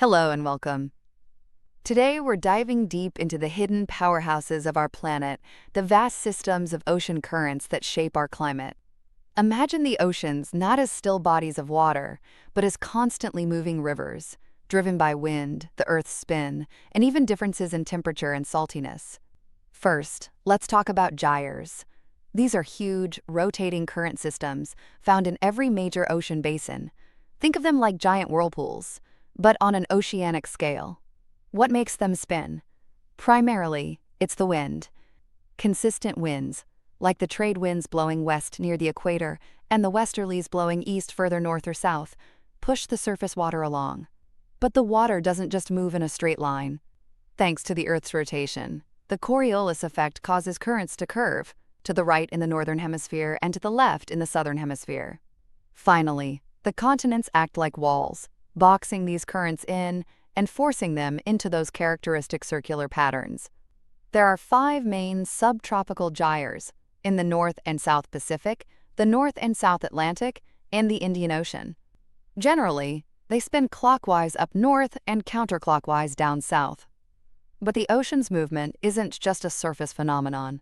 Hello and welcome. Today we're diving deep into the hidden powerhouses of our planet, the vast systems of ocean currents that shape our climate. Imagine the oceans not as still bodies of water, but as constantly moving rivers, driven by wind, the Earth's spin, and even differences in temperature and saltiness. First, let's talk about gyres. These are huge, rotating current systems found in every major ocean basin. Think of them like giant whirlpools, but on an oceanic scale. What makes them spin? Primarily, it's the wind. Consistent winds, like the trade winds blowing west near the equator and the westerlies blowing east further north or south, push the surface water along. But the water doesn't just move in a straight line. Thanks to the Earth's rotation, the Coriolis effect causes currents to curve, to the right in the northern hemisphere and to the left in the southern hemisphere. Finally, the continents act like walls, boxing these currents in and forcing them into those characteristic circular patterns. There are 5 main subtropical gyres in the North and South Pacific, the North and South Atlantic, and the Indian Ocean. Generally, they spin clockwise up north and counterclockwise down south. But the ocean's movement isn't just a surface phenomenon.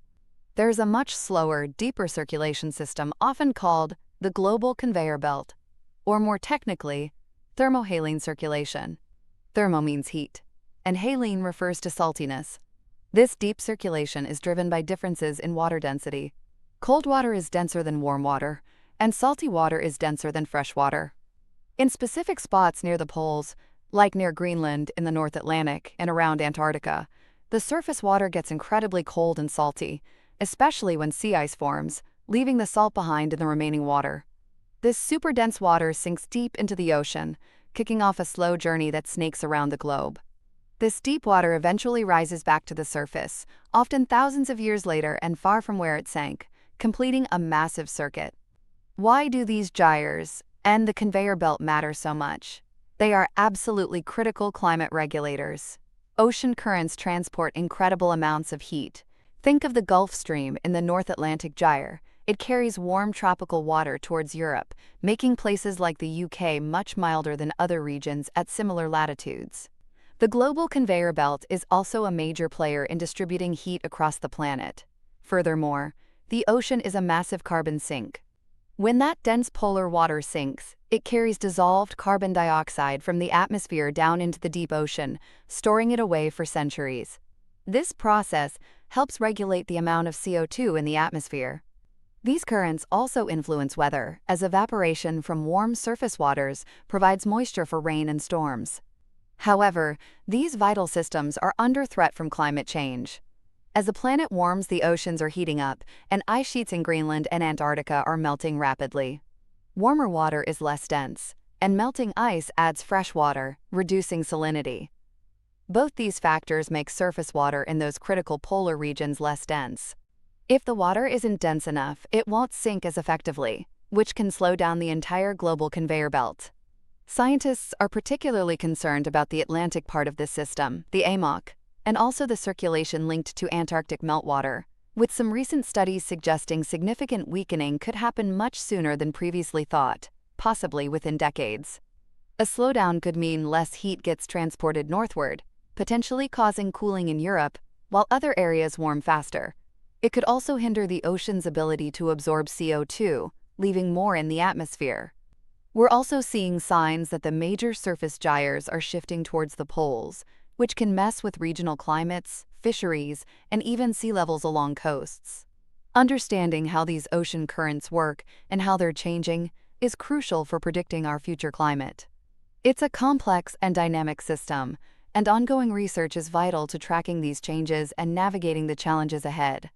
There's a much slower, deeper circulation system often called the global conveyor belt, or more technically, thermohaline circulation. Thermo means heat, and haline refers to saltiness. This deep circulation is driven by differences in water density. Cold water is denser than warm water, and salty water is denser than fresh water. In specific spots near the poles, like near Greenland in the North Atlantic and around Antarctica, the surface water gets incredibly cold and salty, especially when sea ice forms, leaving the salt behind in the remaining water. This super dense water sinks deep into the ocean, kicking off a slow journey that snakes around the globe. This deep water eventually rises back to the surface, often thousands of years later and far from where it sank, completing a massive circuit. Why do these gyres and the conveyor belt matter so much? They are absolutely critical climate regulators. Ocean currents transport incredible amounts of heat. Think of the Gulf Stream in the North Atlantic gyre. It carries warm tropical water towards Europe, making places like the UK much milder than other regions at similar latitudes. The global conveyor belt is also a major player in distributing heat across the planet. Furthermore, the ocean is a massive carbon sink. When that dense polar water sinks, it carries dissolved carbon dioxide from the atmosphere down into the deep ocean, storing it away for centuries. This process helps regulate the amount of CO2 in the atmosphere. These currents also influence weather, as evaporation from warm surface waters provides moisture for rain and storms. However, these vital systems are under threat from climate change. As the planet warms, the oceans are heating up, and ice sheets in Greenland and Antarctica are melting rapidly. Warmer water is less dense, and melting ice adds fresh water, reducing salinity. Both these factors make surface water in those critical polar regions less dense. If the water isn't dense enough, it won't sink as effectively, which can slow down the entire global conveyor belt. Scientists are particularly concerned about the Atlantic part of this system, the AMOC, and also the circulation linked to Antarctic meltwater, with some recent studies suggesting significant weakening could happen much sooner than previously thought, possibly within decades. A slowdown could mean less heat gets transported northward, potentially causing cooling in Europe, while other areas warm faster. It could also hinder the ocean's ability to absorb CO2, leaving more in the atmosphere. We're also seeing signs that the major surface gyres are shifting towards the poles, which can mess with regional climates, fisheries, and even sea levels along coasts. Understanding how these ocean currents work and how they're changing is crucial for predicting our future climate. It's a complex and dynamic system, and ongoing research is vital to tracking these changes and navigating the challenges ahead.